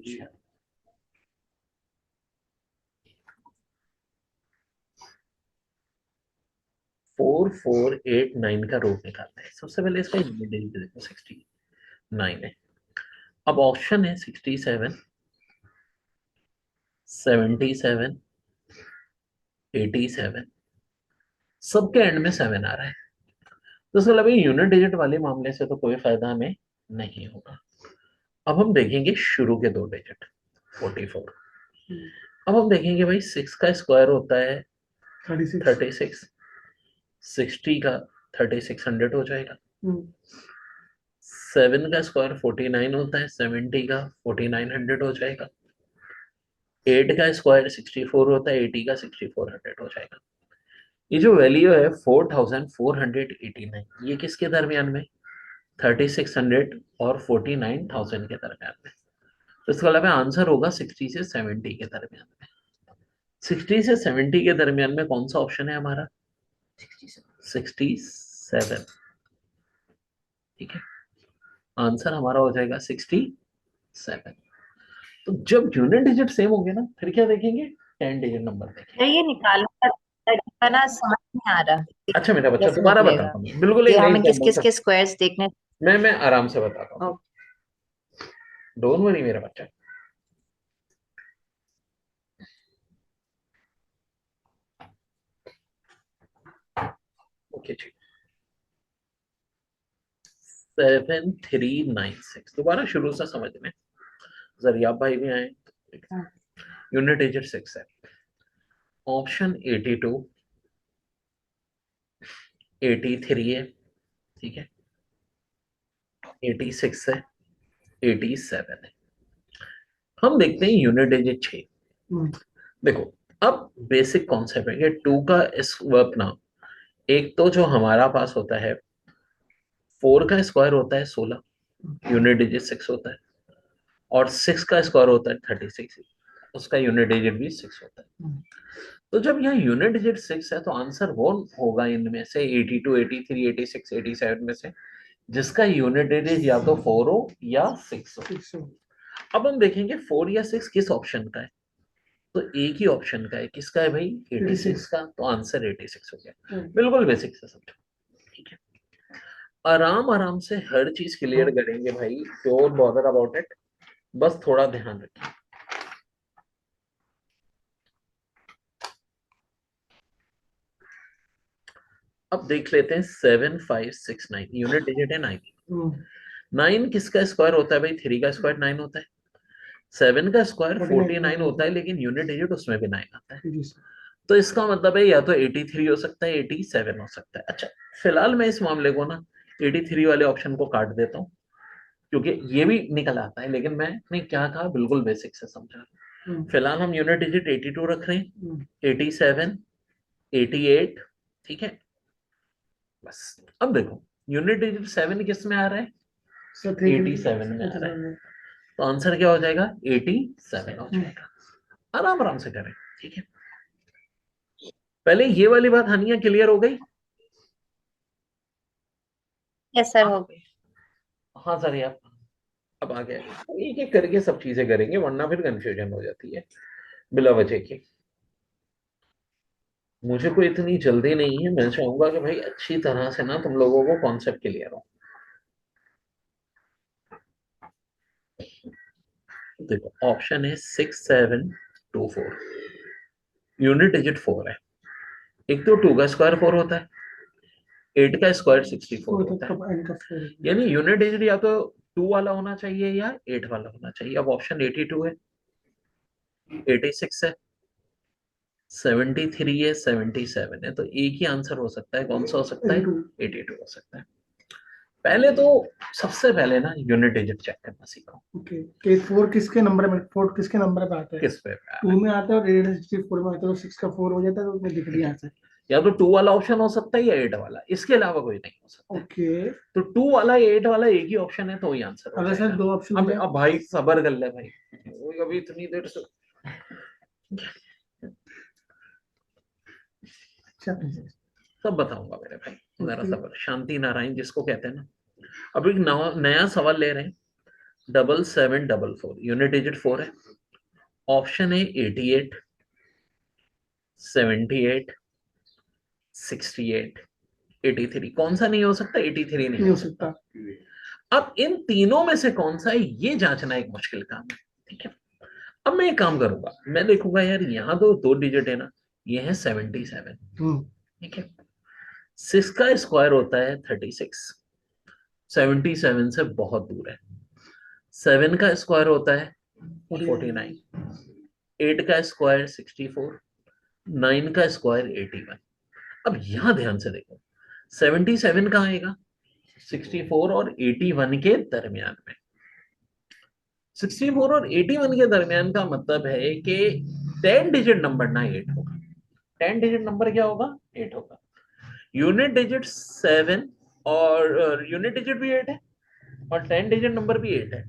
4489 का रूट निकालते हैं। सबसे पहले इसका यूनिट डिजिट देखो 69 है। अब ऑप्शन है 67, 77, 87, सबके एंड में 7 आ रहा है। तो इसका मतलब यूनिट डिजिट वाले मामले से तो कोई फायदा हमें नहीं होगा। अब हम देखेंगे शुरू के 2 डिजिट 44। अब हम देखेंगे भाई 6 का स्क्वायर होता है 36, 60 का 3600 हो जाएगा। 7 का स्क्वायर 49 होता है, 70 का 4900 हो जाएगा। 8 का स्क्वायर 64 होता है, 80 का 6400 हो जाएगा। ये जो वैल्यू है 4489, ये किसके दरमियान में? 3600 और 49000 के दरमियान में। तो इसका मतलब आंसर होगा 60 से 70 के दरमियान में। 60 से 70 के दरमियान में कौन सा ऑप्शन है हमारा? 67। ठीक है, आंसर हमारा हो जाएगा 67। तो जब यूनिट डिजिट सेम होंगे ना, फिर क्या देखेंगे? 10 डिजिट नंबर देखेंगे। ये निकालने का ना समझ नहीं आ रहा। अच्छा मेरा बच्चा कैसे दोबारा निकलेगा बताता हूँ, बिल्कुल कि एक नई हमें किस एग्जाम्पल किस से के स्क्वायर्स देखने। मैं आराम से बताता हूँ। डोंट वरी मेरा बच्चा। ओके जी, 7396 दोबारा शुरू से समझ में। जरिया भाई भी आए। यूनिट डिजिट 6 है। ऑप्शन 82, 83 है, ठीक है, 86 है, 87 है। हम देखते हैं यूनिट डिजिट 6। देखो, अब बेसिक कॉन्सेप्ट है कि 2 का स्क्वायर ना, एक तो जो हमारा पास होता है 4 का स्क्वायर होता है 16, यूनिट डिजिट 6 होता है, और 6 का स्क्वायर होता है 36, उसका यूनिट डिजिट भी 6 होता है। तो जब यहाँ यूनिट डिजिट 6 है तो आंसर वो होगा इनमें से 82, 83, 86, 87 में से जिसका यूनिट डिजिट या तो 4 हो या 6 हो। अब हम देखेंगे 4 या 6 किस ऑप्शन का है। तो एक ही ऑप्शन का है, किसका है भाई? 86 का। तो आंसर 86 हो गया। बिल्कुल बेसिक से समझो, ठीक है। आराम आराम से हर चीज क्लियर करेंगे भाई, डोंट बॉदर अबाउट इट, बस थोड़ा ध्यान रखिए। अब देख लेते हैं 7569, यूनिट डिजिट है 9। 9 किसका स्क्वायर होता है भाई? 3 का स्क्वायर 9 होता है। 7 का स्क्वायर 49 होता है, लेकिन यूनिट डिजिट उसमें भी 9 आता है। तो इसका मतलब है या तो 83 हो सकता है, 87 हो सकता है। अच्छा, फिलहाल मैं इस मामले को ना 83 वाले ऑप्शन को काट देता हूँ, क्योंकि ये भी निकल आता है, लेकिन मैंने क्या कहा बिल्कुल बेसिक से समझा। फिलहाल हम यूनिट डिजिट 82 रख रहे हैं, 87, 88, ठीक है। बस अब देखो यूनिट डिजिट 7 किस में आ रहा है? 87 में आ रहा है। तो आंसर क्या हो जाएगा? 87 हो जाएगा। आराम आराम से करें, ठीक है। पहले ये वाली बात हानिया क्लियर हो गई? यस सर, हो गई। हाँ सर, आप अब आ गया। एक एक करके सब चीजें करेंगे, वरना फिर कंफ्यूजन हो जाती है बिला वजह की। मुझे कोई इतनी जल्दी नहीं है, मैं चाहूंगा कि भाई अच्छी तरह से ना तुम लोगों को कॉन्सेप्ट क्लियर हो। देखो ऑप्शन है 6724, यूनिट डिजिट 4 है। एक तो 2 का स्क्वायर 4 होता है, 8 का स्क्वायर 64 होता है। यानी यूनिट डिजिट या तो 2 वाला होना चाहिए या 8 वाला होना चाहिए। अब ऑप्शन 82 है, 86 है, 73 है, 77 है। तो एक ही आंसर हो सकता है। कौन सा हो सकता है? 82 हो सकता है। पहले तो सबसे पहले ना यूनिट डिजिट चेक करना सीखो। ओके, के 4 किसके नंबर में, 4 किसके नंबर पे आता है? किस पे? 2 में आता है और 864 में आता है, तो 6 का 4 हो जाता है, तो उसमें दिख रही आंसर। या तो 2 वाला ऑप्शन हो सकता है या 8 वाला, इसके अलावा कोई नहीं हो सकता। ओके, तो 2 वाला या 8 वाला एक ही ऑप्शन है, तो वही आंसर हो अगर जाएगा। सर 2 ऑप्शन अब भाई सबर कर ले भाई, वो अभी इतनी देर से सब बताऊंगा मेरे भाई, जरा सबर। शांति नारायण जिसको कहते हैं ना। अब एक नया सवाल ले रहे हैं, 7744, यूनिट डिजिट 4 है। ऑप्शन है 88, 78, 68, 83। कौन सा नहीं हो सकता? 83 नहीं हो सकता। अब इन तीनों में से कौन सा है ये जांचना एक मुश्किल काम है, ठीक है। अब मैं एक काम करूंगा, मैं देखूंगा यार यहाँ तो दो डिजिट है ना, ये है 77, ठीक है। 6 का स्क्वायर होता है 36, 77 से बहुत दूर है। 7 का स्क्वायर होता है 49, 8 का स्क्वायर 64, 9 का स्क्वायर 81। अब यहां ध्यान से देखो, 77 कहाँ आएगा? 64 और 81 के दरमियान में। 64 और 81 के दरमियान का मतलब है कि 10 डिजिट नंबर ना 8 होगा। 10 डिजिट नंबर क्या होगा? 8 होगा। यूनिट डिजिट 7 और यूनिट डिजिट भी 8 है और 10 डिजिट नंबर भी 8 है,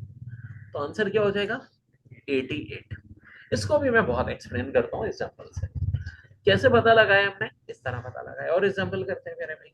तो आंसर क्या हो जाएगा? 88। इसको भी मैं बहुत एक्सप्लेन करता हूँ एग्जाम्पल से। कैसे पता लगाया हमने? इस तरह पता लगाया, और एग्जाम्पल करते हैं मेरे भाई।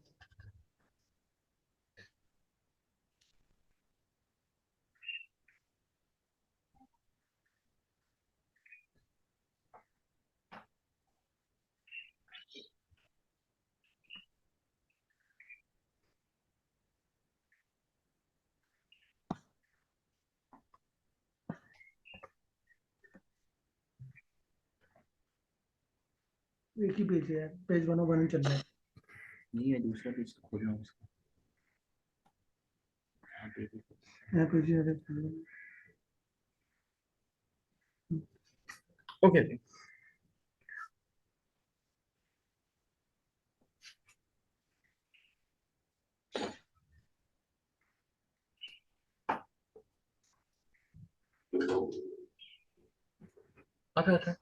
एक ही पेज है, पेज 101 चल रहा है। नहीं है, दूसरा पेज खोलना उसका। हाँ, यहाँ पेज है। ओके जी। अच्छा अच्छा,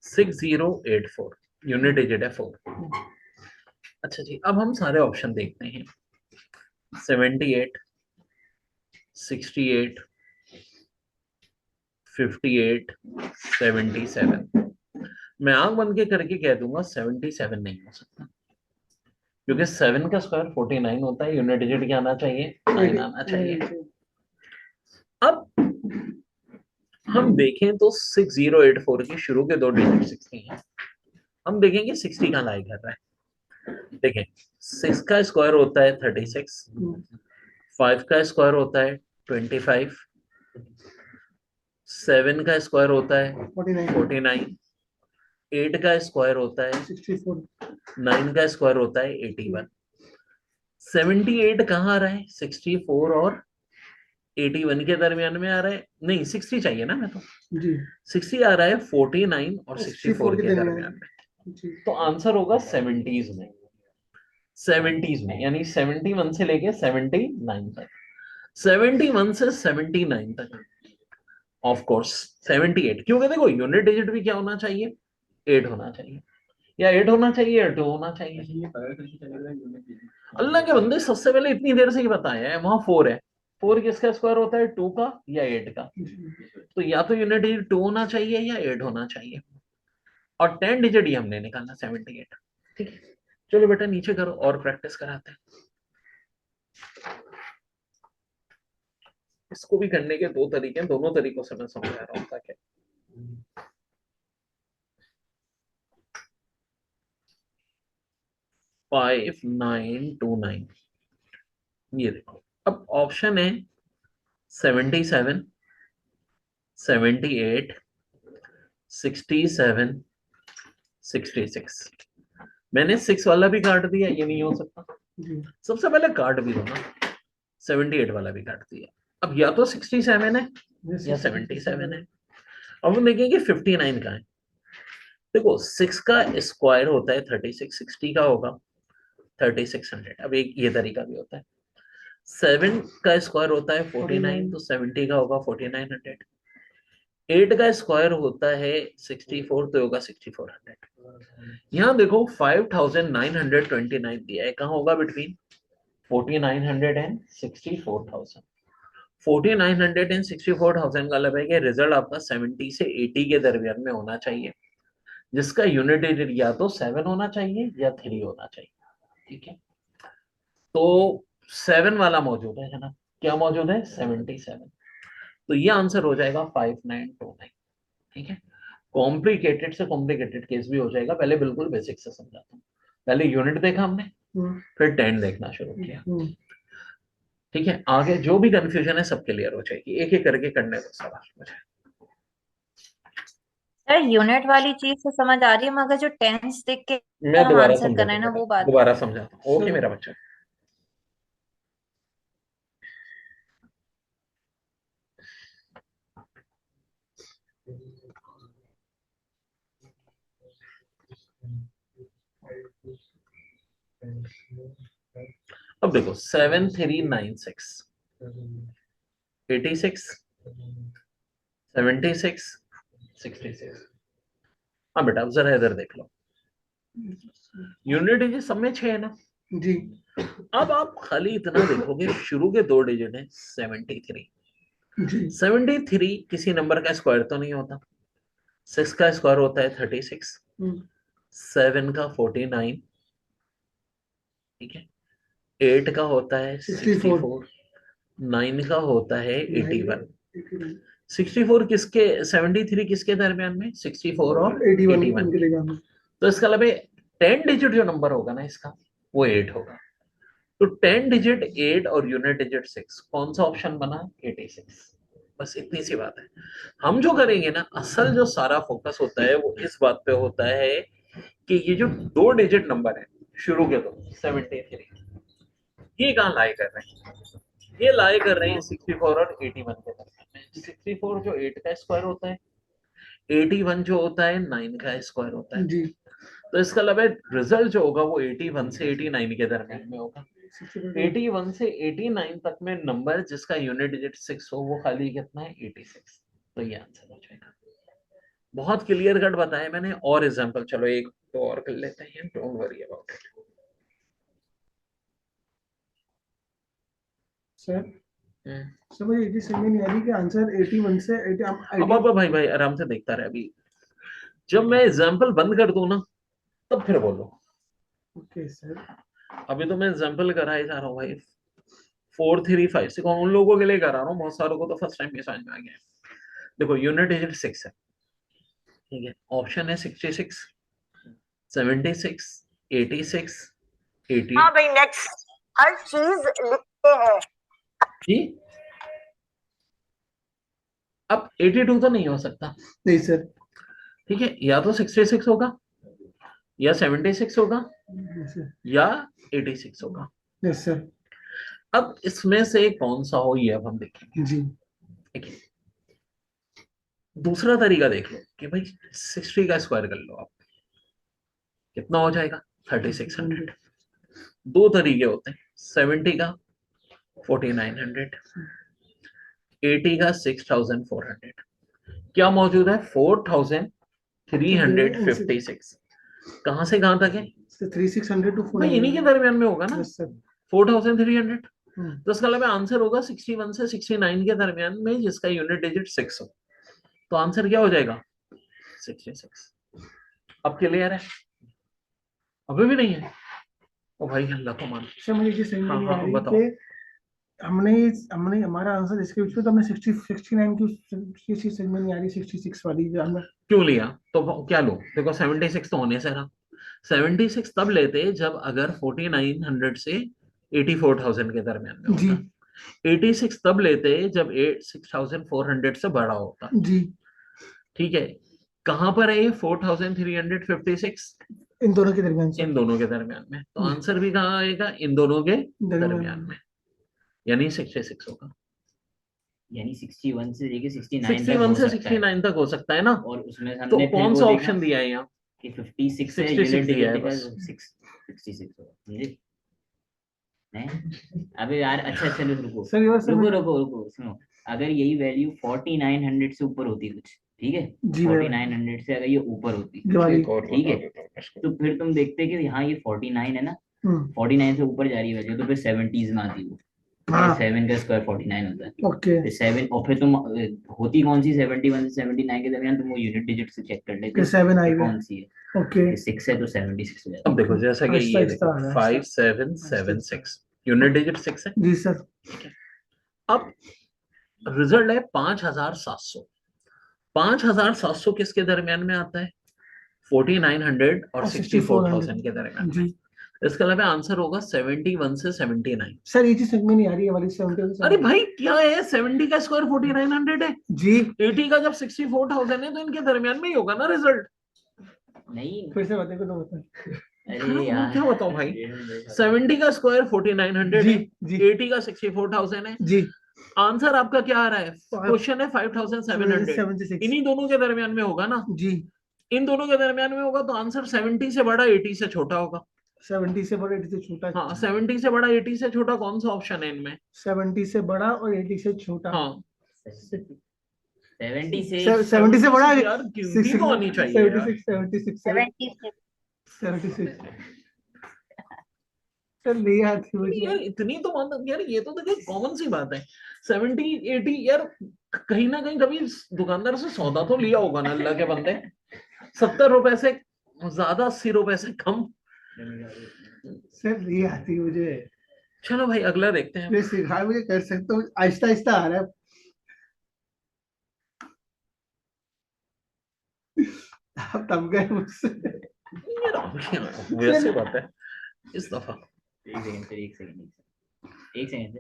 6084, यूनिट डिजिट है 4। अच्छा जी, अब हम सारे ऑप्शन देखते हैं। 78, 68, 58, 77। मैं आंख बंद के करके कह दूंगा 77 नहीं हो सकता, क्योंकि 7 का स्क्वायर 49 होता है। यूनिट डिजिट क्या आना चाहिए? 9 आना चाहिए। अब हम देखें तो 6084 के शुरू के दो डिजिट 60 हैं। हम देखेंगे 60 का लाई कर रहा है। देखें, 6 का स्क्वायर होता है 36, 5 का स्क्वायर होता है 25, 7 का स्क्वायर होता है 49, 8 का स्क्वायर होता है 64, 9 का स्क्वायर होता है 81। 78 कहाँ आ रहा है? 64 और 81 के दरमियान में आ रहा है। नहीं, 60 चाहिए ना, मैं तो जी 60 आ रहा है 49 और 64 के दरमियान। दरमियान में। जी तो आंसर होगा 70s में। 70s में यानी 71 से लेके 79 तक। 71 से 79 तक ऑफ कोर्स 78, क्योंकि देखो यूनिट डिजिट भी क्या होना चाहिए? 8 होना चाहिए, या 8 होना चाहिए या 2 होना चाहिए। ये पता कैसे चलेगा यूनिट डिजिट? अल्लाह के बंदे, सबसे पहले इतनी देर से ही बताया है, वहां 4 है। 4 किसका स्क्वायर होता है? 2 का या 8 का। तो या तो यूनिट डिजिट 2 होना चाहिए या 8 होना चाहिए, और 10 डिजिट ही हमने निकालना 78। ठीक है, चलो बेटा नीचे करो और प्रैक्टिस कराते हैं। इसको भी करने के दो तरीके हैं, दोनों तरीकों से मैं समझा रहा हूँ ताकि 5929। ये देखो, अब ऑप्शन है 77, 78, 67, 66। मैंने 6 वाला भी काट दिया, ये नहीं हो सकता। जी सबसे पहले काट भी दो ना, 78 वाला भी काट दिया। अब या तो 67 है या 77 है। अब हम देखेंगे 59 का है। देखो 6 का स्क्वायर होता है 36, 60 का होगा 3600। अब एक ये तरीका भी होता है। 7 का स्क्वायर होता है 49, तो 70 का होगा 4900। 8 का स्क्वायर होता है 64, तो होगा 6400। यहाँ देखो 5929 दिया है, कहाँ होगा? Between 4900 and 64000। 4900 एंड 64000 का मतलब है कि रिजल्ट आपका 70 से 80 के दरमियान में होना चाहिए, जिसका यूनिट डिजिट या तो 7 होना चाहिए या 3 होना चाहिए। ठीक है, तो 7 वाला मौजूद है ना, क्या मौजूद है 77, तो ये आंसर हो जाएगा 5929। ठीक है, कॉम्प्लिकेटेड से कॉम्प्लिकेटेड केस भी हो जाएगा, पहले बिल्कुल बेसिक से समझाता हूँ। पहले यूनिट देखा हमने, फिर 10 देखना शुरू किया। ठीक है, आगे जो भी कंफ्यूजन है सब क्लियर हो जाएगी, एक एक करके करने दो सवाल मुझे। सर यूनिट वाली चीज तो समझ आ रही है, मगर जो टेंस देख के मैं हम दोबारा आंसर कर रहे हैं ना, समझाता वो हूँ, बात दोबारा समझाता हूँ। ओके मेरा बच्चा, अब देखो 7396, 86, 76, 66। हाँ बेटा अब जरा इधर देख लो, यूनिट डिजिट सब में 6 है ना जी। अब आप खाली इतना देखोगे, शुरू के 2 डिजिट है 73, जी 73 किसी नंबर का स्क्वायर तो नहीं होता, 6 का स्क्वायर होता है 36, 7 का 49, ठीक है, 8 का होता है 64, 9 का होता है 81। 64 किसके, 73 किसके दरमियान में, 64 और 81 के। तो इसका मतलब 10 डिजिट जो नंबर होगा ना इसका, वो 8 होगा। तो 10 डिजिट 8 और यूनिट डिजिट 6, कौन सा ऑप्शन बना, 86। बस इतनी सी बात है। हम जो करेंगे ना, असल जो सारा फोकस होता है वो इस बात पे होता है कि ये जो 2 डिजिट नंबर है शुरू के 2 73, ये कहाँ लाई कर रहे हैं, ये लाई कर रहे हैं 64 और 81 के दरमियान में। 64 जो 8 का स्क्वायर होता है, 81 जो होता है 9 का स्क्वायर होता है जी। तो इसका मतलब रिजल्ट जो होगा वो 81 से 89 के दरमियान में होगा। 81 से 89 तक में नंबर जिसका यूनिट डिजिट 6 हो वो खाली कितना है, 86। तो ये आंसर हो जाएगा। बहुत क्लियर कट बताया मैंने, और एग्जांपल चलो एक तो और कर लेते हैं, don't worry about it. Sir sir मुझे ये चीज समझ नहीं आ रही कि आंसर 81 से 80 अब भाई भाई आराम से देखता रहे, अभी जब मैं एग्जांपल बंद कर दूं ना तब फिर बोलो। Okay sir. अभी तो मैं एग्जांपल कराए जा रहा हूँ भाई, 4 3 5 6 उन लोगों के लिए करा रहा हूँ, बहुत सारों को तो फर्स्ट टाइम ये समझ में आ गया है। देखो यूनिट डिजिट 6 है, ठीक है, ऑप्शन है 66, 76, 86, 80। हाँ भाई नेक्स्ट, हर चीज लिखते हैं जी, अब 82 तो नहीं हो सकता, नहीं सर। ठीक है, या तो 66 होगा या 76 होगा या 86 होगा। Yes sir. अब इसमें से कौन सा हो ये अब हम देखेंगे। जी ठीक है, दूसरा तरीका देख लो कि भाई 60 का स्क्वायर कर लो आप, कितना हो जाएगा 3600। दो तरीके होते हैं, 70 का 4900, 80 का 6400। क्या मौजूद है, 4356। कहां से कहां तक है, 3600 टू भाई इन्हीं के दरमियान में होगा ना, यस सर। 4300। तो इसका मतलब आंसर होगा 61 से 69 के दरमियान में जिसका यूनिट डिजिट 6 हो। तो आंसर क्या हो जाएगा 66। अब क्लियर है, अभी भी नहीं है, ओ भाई अल्लाह को मान। सर मुझे ये समझ हाँ नहीं हाँ आ रही बताओ, कि हमने हमने हमारा आंसर इसके बीच में तो हमने 69 की चीज समझ में नहीं आ रही, 66 वाली जो हमने क्यों लिया, तो क्या लो, देखो 76 तो होने से रहा। 76 तब लेते जब अगर 4900 से 84,000 के दरमियान में जी होता। 86 तब लेते जब 6400 से बड़ा होता। जी ठीक है, कहां पर है ये 4356, इन दोनों के दरमियान इन सर। दोनों के दरमियान में, तो आंसर भी कहाँ आएगा, इन दोनों के दरमियान में, यानी 66 होगा। यानी 61 से लेके 69 तक 61 हो से सकता है 69 तक हो सकता है ना। और उसमें तो हमने फिर कौन वो सा देखा ऑप्शन दिया है यहाँ, कि 56 है 66 यूनिट दिया है डिजिट का बस। 66 होगा समझे हैं। अबे यार अच्छा अच्छा रुको सर ये बात रुको समझ रुको रुको सुनो, अगर यही वैल्यू 4900 से ऊपर होती कुछ, ठीक है, जी मैम 4900 से अगर ये ऊपर होती, दिवाली एक और ठीक है, बता देता हूँ इसको। तो फिर तुम देखते कि यहाँ ये 49 है ना, 49 से ऊपर जा रही है वैल्यू, तो फिर 70s में आती वो, हाँ 7 का स्क्वायर 49 होता है, ओके फिर 7 और फिर तुम होती कौन सी 71 से 79 के दरमियान, तुम वो यूनिट डिजिट से चेक कर लेते फिर 7 कि आएगा कौन सी है, ओके 6 है तो 76 हो जाता अब देखो जैसा कि आहिस्ता ये आहिस्ता देखो आ रहा है। 5776, यूनिट डिजिट 6 है। जी सर। अब रिजल्ट है 5700। 5700 किसके दरमियान में आता है? 4900 और 64,000 के दरमियान जी में। इसका मतलब आंसर होगा 71 से 79। सर ये चीज समझ में नहीं आ रही है वाली 70 अरे भाई क्या है, 70 का स्क्वायर 4900 है, जी 80 का जब 64,000 है तो इनके दरमियान में ही होगा ना रिजल्ट। नहीं, फिर से बताइए तो बताइए। अरे यार क्या बताऊं भाई, 70 का स्क्वायर 4900 जी है, जी 80 का 64,000 है। जी आंसर आपका क्या आ रहा है? क्वेश्चन है 5700, 76 इन्हीं दोनों के दरमियान में होगा ना। जी इन दोनों के दरमियान में होगा तो आंसर 70 से बड़ा 80 से छोटा होगा। 70 से बड़ा 80 से छोटा। हाँ, 70 से बड़ा 80 से छोटा कौन सा ऑप्शन है इनमें? 70 से बड़ा और 80 से छोटा। हाँ 70 से 70 से बड़ा यार गिनती तो आनी चाहिए यार। 76 76 76 सर नहीं आती मुझे। यार इतनी तो मान यार, ये तो देखिए कॉमन सी बात है। 70 80 यार, कहीं ना कहीं कभी दुकानदार से सौदा तो लिया होगा ना अल्लाह के बंदे। 70 रुपए से ज्यादा, 80 रुपए से कम। सर नहीं आती मुझे। चलो भाई अगला देखते हैं। मैं सिखा मुझे कर सकता हूँ, आहिस्ता आहिस्ता आ रहा है। आप तब गए मुझसे। यार वैसे बात है इस दफा। एक सेकंड सर, एक सेकंड, एक सेकंड सर।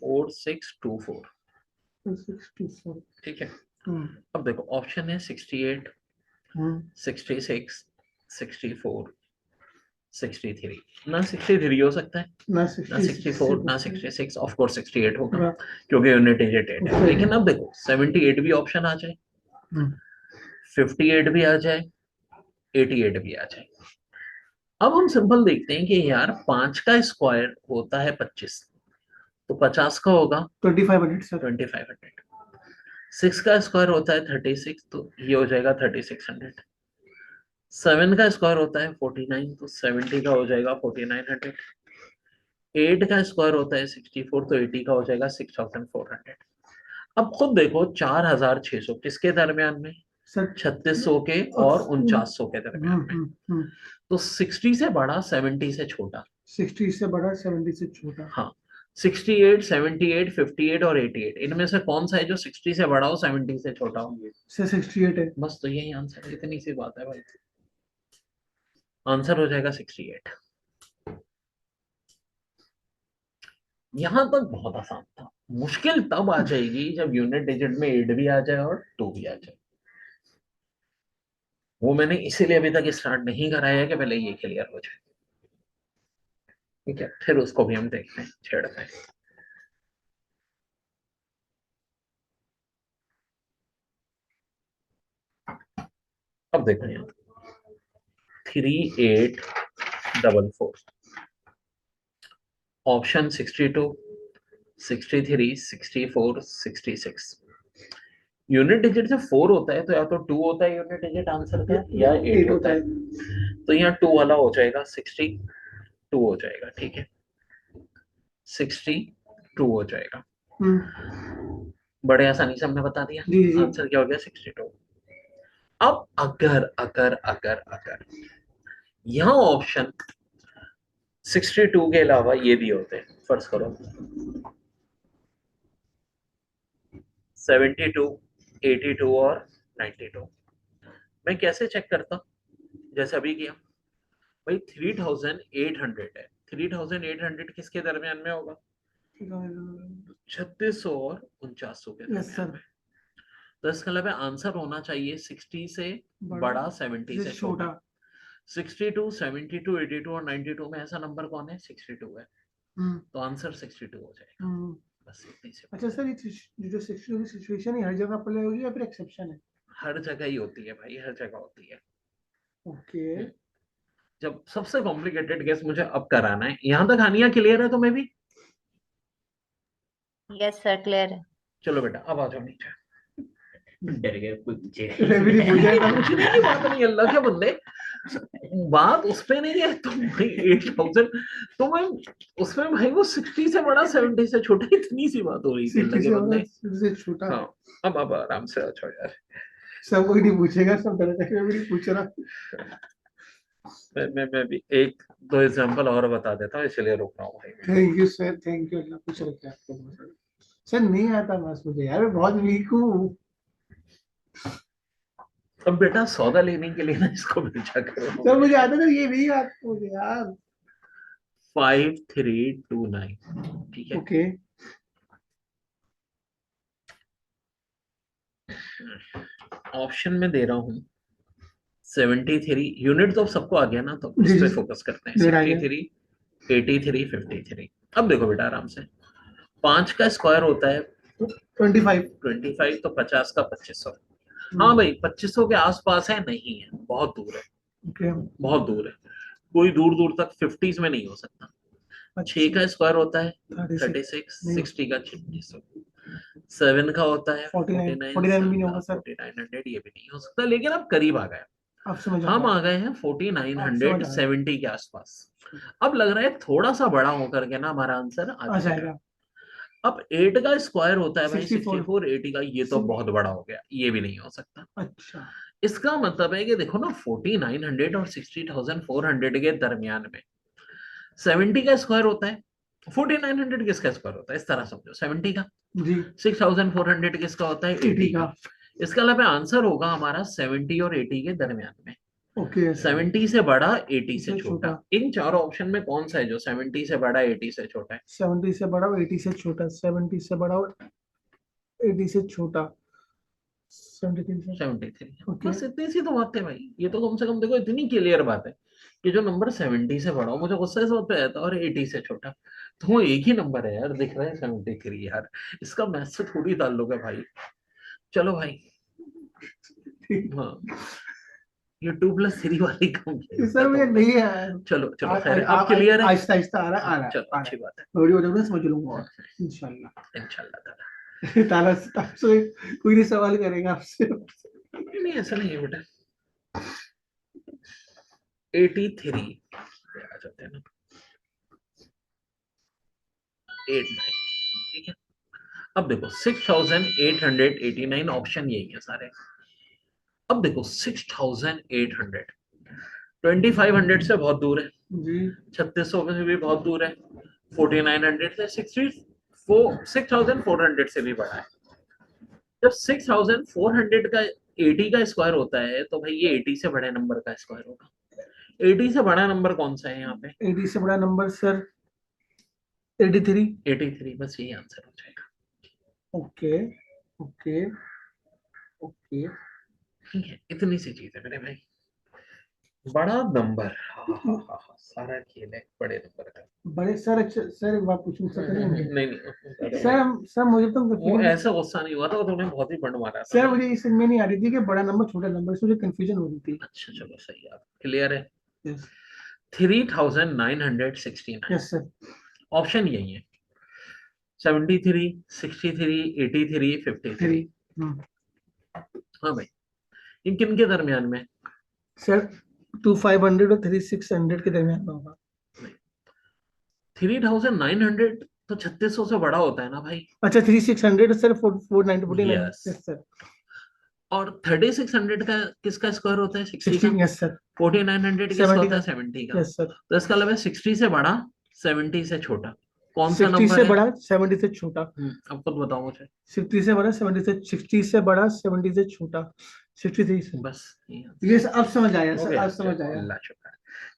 4624 ठीक है। हम्म, अब देखो ऑप्शन है 68, 66, 64, 63। ना 63 हो सकता है, ना ना 64, ना 66, ऑफ कोर्स 68 होगा हाँ। क्योंकि यूनिट डिजिट 8 है। लेकिन अब देखो 78 भी ऑप्शन आ जाए, हम्म, 58 भी आ जाए, 88 भी आ जाए। अब हम सिंपल देखते हैं कि यार 5 का स्क्वायर होता है 25, तो 50 का होगा 2500 सर। 2500। 6 का स्क्वायर होता है 36, तो ये हो जाएगा 3600। 7 का स्क्वायर होता है 49, तो 70 का हो जाएगा 4900। 8 का स्क्वायर होता है 64, तो 80 का हो जाएगा 6400। अब खुद देखो 4600 किसके दरमियान में? सर 3600 के और 4900 के दरमियान में। तो 60 से बड़ा 70 से छोटा। 60 से बड़ा 70 से छोटा। हाँ 68, 78, 58 और 88 इनमें से कौन सा है जो 60 से बड़ा हो 70 से छोटा हो? सर 68 है। बस तो यही आंसर है, इतनी सी बात है भाई। आंसर हो जाएगा 68। यहां तक बहुत आसान था। मुश्किल तब आ जाएगी जब यूनिट डिजिट में 8 भी आ जाए और 2 भी आ जाए। वो मैंने इसीलिए अभी तक स्टार्ट नहीं कराया है कि पहले ये क्लियर हो जाए। ठीक है, फिर उसको भी हम देखते हैं, छेड़ते हैं। अब देखो यहाँ 3844, ऑप्शन 62, 63, 64, 66। यूनिट डिजिट जब 4 होता है तो या तो 2 होता है यूनिट डिजिट आंसर का, या 8 होता है। तो यहाँ 2 वाला हो जाएगा, 62 हो जाएगा। ठीक है, 62 हो जाएगा। बड़े आसानी से हमने बता दिया। आंसर क्या हो गया? 62। अब अगर अगर अगर अगर यहाँ ऑप्शन 62 के अलावा ये भी होते हैं, फर्ज करो 72, 82 और 92, मैं कैसे चेक करता? जैसे अभी किया भाई 3800 है, 3800 किसके दरमियान में होगा? 3600 और 4900 के दरमियान में। तो इसका मतलब आंसर होना चाहिए 60 से बड़ा 70 से छोटा। 62, 72, 82 और 92 में ऐसा नंबर कौन है? 62 है। तो आंसर 62 हो जाएगा। बस इतनी सी। अच्छा सर, ये जो 62 की सिचुएशन है हर जगह अप्लाई होगी या फिर एक्सेप्शन है? हर जगह ही होती है भाई, हर जगह होती है। ओके। जब सबसे कॉम्प्लिकेटेड केस मुझे अब कराना है, यहां तक हानिया क्लियर है तुम्हें भी? यस सर, क्लियर है। चलो बेटा अब आ जाओ नीचे। डर गए कोई पूछे पूछने की बात नहीं, अल्लाह के बंदे, बात उस पे नहीं है। तुम भाई 8000 तो मैं उसमें भाई वो 60 से बड़ा 70 से छोटा, इतनी सी बात हो रही थी अल्लाह के बंदे। से छोटा। हाँ अब आराम से आ जाओ यार। सब कोई नहीं पूछेगा, सब डर जाएंगे, मैं भी नहीं पूछ रहा। मैं भी एक दो एग्जांपल और बता देता हूँ, इसलिए रुक रहा हूँ भाई। Thank you sir, thank you, Allah खुश रखे आपको। सर नहीं आता बस मुझे यार, मैं बहुत वीक हूँ। अब बेटा सौदा लेने के लिए ना इसको भेजा करो। सर मुझे आता था, ये नहीं आता मुझे यार। 5329, ठीक है। ओके, ऑप्शन में दे रहा हूँ 73 यूनिट, तो अब सबको आ गया ना, तो जी, इस पे जी। फोकस करते हैं। यूनिट आ गया। 63, 83, 53। अब देखो बेटा आराम से, 5 का स्क्वायर होता है 25। 25, तो 50 का 2500। हाँ भाई 2500 के आसपास है, नहीं है, बहुत दूर है, ओके, बहुत दूर है, कोई दूर दूर तक 50s में नहीं हो सकता। 6 का स्क्वायर होता है 36, 60 का 3600, 7 का होता है 49 49, भी नहीं होगा सर। 4900, ये भी नहीं हो सकता, लेकिन अब करीब आ गए। अब समझ आ हम गया। आ गए हैं अब समझ आ गया। 4970 के आसपास। अब लग रहा है थोड़ा सा बड़ा होकर के ना हमारा आंसर आ आ जाएगा। जाएगा। अब 8 का स्क्वायर होता है भाई 64। 64, 80 का, ये तो बहुत बड़ा हो गया, ये भी नहीं हो सकता। अच्छा, इसका मतलब है कि देखो ना 4900 और 60400 के दरमियान में 70 का स्क्वायर होता है। 4900 किसका स्क्वायर होता है, इस तरह समझो, 70 का। जी। 6400 किसका होता है, 80 का। इसका मतलब आंसर होगा हमारा 70 और 80 के दरमियान में। ओके, 70 से बड़ा, 80 से से छोटा। छोटा। इन चारों ऑप्शन में कौन सा है जो 70 से बड़ा, 80 से छोटा है? 70 से बड़ा और 80 से छोटा, 70 से बड़ा और 80 से छोटा, 73 से। 73। ओके, बस इतनी सी तो बात है भाई, ये तो कम से कम देखो इतनी क्लियर बात है कि जो नंबर 70 से बड़ा हो, मुझे गुस्सा इस बात पे आया था, और 80 से छोटा, तो वो एक ही नंबर है यार, दिख रहा है 73 यार, इसका मैथ से थोड़ी ताल्लुक है भाई। चलो भाई, हाँ, ये 2+3 वाली कम सर मुझे नहीं है। चलो चलो खैर, अब क्लियर है। आहिस्ता आहिस्ता आ रहा है, चलो आ रहा अच्छी है। बात है, थोड़ी बहुत मैं समझ लूंगा और इंशाल्लाह। इंशाल्लाह ताला। ताला आपसे कोई नहीं सवाल करेगा आपसे। नहीं नहीं, ऐसा नहीं है बेटा। 83 आ जाते हैं ना, 89, ठीक है। अब देखो 6889, ऑप्शन यही है सारे। अब देखो 6800 2500 से बहुत दूर है, जी, 3600 से भी बहुत दूर है, 4900 से 6400 से भी बड़ा है। जब 6400 का 80 का स्क्वायर होता है, तो भाई ये 80 से बड़े नंबर का स्क्वायर होगा। 80 से बड़ा नंबर कौन सा है यहाँ पे? 80 से बड़ा नंबर सर 83। 83, बस यही आंसर हो जाएगा। Okay, okay, okay. ठीक है, इतनी सी चीज है मेरे भाई, बड़ा नंबर, सारा खेल है बड़े नंबर का। बड़े सर, अच्छा सर एक बात पूछूं सर? नहीं सर मुझे तो वो ऐसा गुस्सा नहीं हुआ था, वो तूने बहुत ही बंड मारा था। सर मुझे इस में नहीं आ रही थी कि बड़ा नंबर छोटा नंबर, इसमें मुझे कंफ्यूजन हो रही थी। अच्छा चलो सही है, क्लियर है। Yes 3969, sir. ऑप्शन यही है, 73, 63, 83, 53। हाँ भाई, इन किन के दरमियान में? सर 2500 और 3600 के दरमियान में होगा। 3900 तो 3600 से बड़ा होता है ना भाई। अच्छा 3600 सर 4949। Yes. Yes sir. और 3600 का किसका स्क्वायर होता है? 60 का। 16। Yes sir. 4900 किसका 70 होता है? का। 70 का। Yes sir. तो इसका मतलब है 60 से बड़ा, 70 से छोटा, कौन सा 60 नंबर से है? बड़ा 70 से छोटा। अब खुद बताओ मुझे। 60 से बड़ा 70 से, 60 से बड़ा 70 से छोटा, 63 से। बस ये अब समझ आया हो सर, गया, अब समझ आया। अल्लाह शुक्र।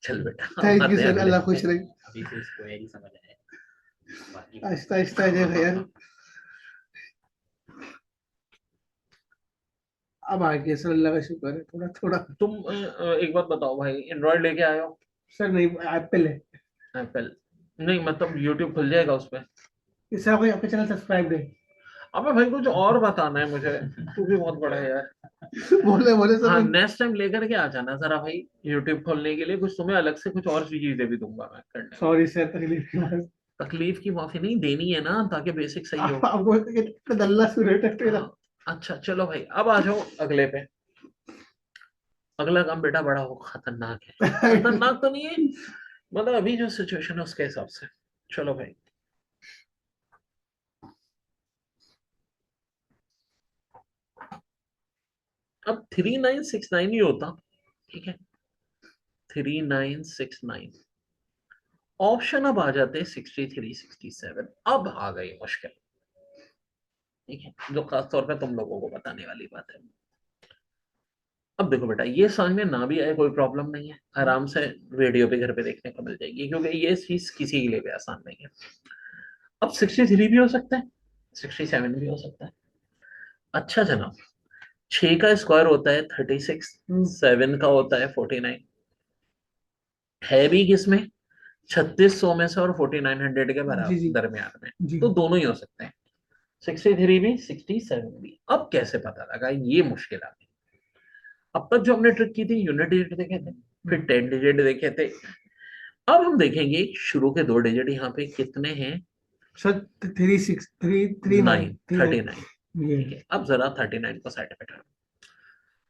चल बेटा, थैंक आते यू हैं सर, अगले। अल्लाह खुश रहे। अभी तो स्क्वायर ही समझ आया, बाकी आहिस्ता आहिस्ता आ जाएगा यार। अब आ गया सर, अल्लाह का शुक्र है, थोड़ा थोड़ा। तुम एक बात बताओ भाई, एंड्रॉइड लेके आए हो? सर नहीं, एप्पल है। एप्पल नहीं, मतलब यूट्यूब खुल जाएगा उस पे? सर कोई आपका चैनल सब्सक्राइब है? अबे भाई कुछ और बताना है मुझे, तू भी बहुत बड़ा है यार। बोले बोले सर। हाँ नेक्स्ट टाइम लेकर के आ जाना जरा भाई, यूट्यूब खोलने के लिए कुछ तुम्हें अलग से कुछ और चीजें भी दूंगा मैं करने। सॉरी सर, तकलीफ की बात। तकलीफ की माफी नहीं देनी है ना, ताकि बेसिक सही हो। आपको दल्ला सुरेट तेरा। हाँ, अच्छा चलो भाई, अब आ जाओ अगले पे। अगला काम बेटा बड़ा हो खतरनाक है, खतरनाक तो नहीं है, मतलब अभी जो सिचुएशन है उसके हिसाब से। चलो भाई, अब 3969 ही होता, ठीक है, 3969 ऑप्शन अब आ जाते 63 67, अब आ गई मुश्किल, ठीक है, जो खास तौर पे तुम लोगों को बताने वाली बात है। अब देखो बेटा, ये समझ में ना भी आए कोई प्रॉब्लम नहीं है, आराम से वीडियो पे घर पे देखने को मिल जाएगी, क्योंकि ये चीज किसी के लिए भी आसान नहीं है। अब 63 भी हो सकता है, 67 भी हो सकता है। अच्छा जनाब, 6 का स्क्वायर होता है 36, 7 का होता है 49, है भी किसमें 3600 में से और 4900 के जी, बराबर जी। दरमियान में, जी। तो दोनों ही हो सकते हैं, 63 भी 67 भी। अब कैसे पता लगा, ये मुश्किल आ गई। अब तक जो हमने ट्रिक की थी, यूनिट डिजिट देखे थे, फिर 10 डिजिट देखे थे, अब हम देखेंगे शुरू के 2 डिजिट यहाँ पे कितने हैं, सर 9 39, ठीक है। अब जरा 39 को साइड पे करो,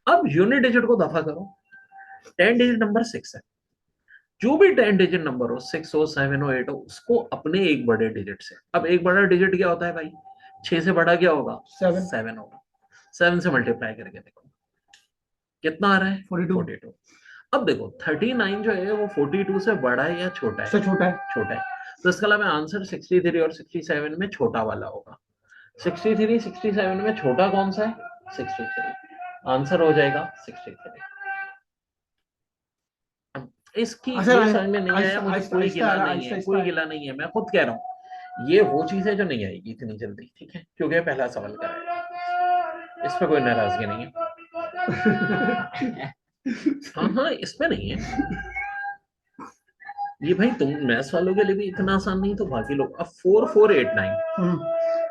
अब यूनिट डिजिट को दफा करो, 10 डिजिट नंबर 6 है, जो भी 10 डिजिट नंबर हो, 6 हो 7 हो 8 हो, उसको अपने एक बड़े डिजिट से, अब एक बड़ा डिजिट क्या होता है भाई, 6 से बड़ा क्या होगा, 7 होगा, 7 से मल्टीप्लाई करके देखो कितना आ रहा है, 42। अब देखो 39 जो है वो 42 से बड़ा है या छोटा है, छोटा है। छोटा है, तो इसका मतलब आंसर 63 और 67 में छोटा वाला होगा। 63 67 में छोटा कौन सा है, 63, आंसर हो जाएगा 63। अब इसकी ये समझ में नहीं आया, मुझे कोई गिला नहीं है, कोई गिला नहीं है, मैं खुद कह रहा हूँ ये वो चीज है जो नहीं आएगी इतनी जल्दी, ठीक है, क्योंकि पहला सवाल कराया, इस पे कोई नाराजगी नहीं है। हाँ, इसमें नहीं है ये भाई, तुम मैथ्स वालों के लिए भी इतना आसान नहीं तो बाकी लोग। अब 4489,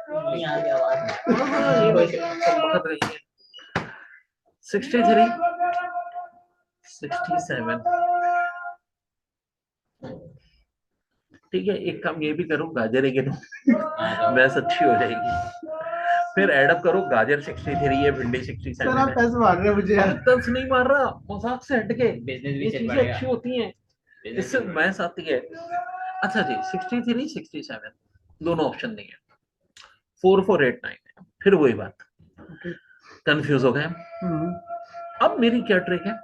नहीं आ गया आवाज। हाँ ये भाई सब वक्त रही है, 63 67, ठीक है, एक काम ये भी करो, गाजर ही गिनो, मैथ्स अच्छी हो जाएगी, फिर एडअप करो, गाजर 63 है, भिंडी 67 सर आप है। पैसे मार रहे हैं मुझे यार। तंस नहीं मार रहा, मजाक से हटके, बिजनेस ये भी चल चीजें पड़ेगा, अच्छी होती हैं, इससे मैथ्स आती है। अच्छा जी, 63 67 दोनों ऑप्शन नहीं है, 4489 है, फिर वही बात, कंफ्यूज हो गए हम। अब मेरी क्या ट्रिक है,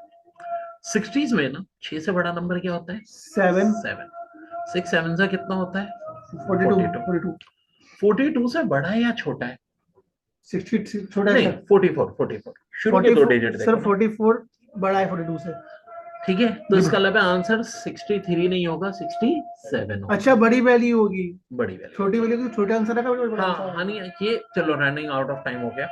60s में ना 6 से बड़ा नंबर क्या होता है, 7 7, 6 7 से कितना होता है, 42 42 से बड़ा है या छोटा है, 60 छोटा नहीं है 44 शुरू के 2 डिजिट सर। देखो ना। 44 बड़ा है 42 से। ठीक है, तो इसका मतलब आंसर 63 नहीं होगा, 67 होगा। अच्छा, बड़ी वैल्यू होगी, बड़ी वैल्यू, छोटी वैल्यू तो छोटा आंसर है, बड़ा हाँ आंसर है। हाँ, नहीं ये चलो रनिंग आउट ऑफ टाइम हो गया,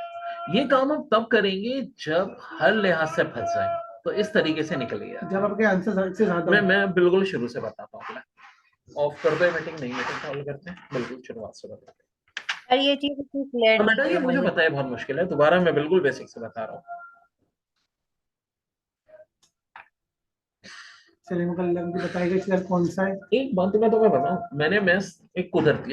ये काम हम तब करेंगे जब हर लिहाज से फंस जाए, तो इस तरीके से निकलेगा। जब आपके आंसर से ज्यादा हो। मैं बिल्कुल शुरू से बताता हूँ, ऑफ कर दो मीटिंग, नहीं मीटिंग चालू करते हैं, बिल्कुल शुरुआत से बताते और ये चीज इतनी क्लियर हैं। बेटा नहीं ये है मुझे मुझे। पता है बहुत मुश्किल है, दोबारा मैं बिल्कुल बेसिक से बता रहा हूँ। चलिए मुझे बताइएगा सर कौन सा है। एक बात मैं तुम्हें बताऊं, मैंने मैथ्स एक कुदरती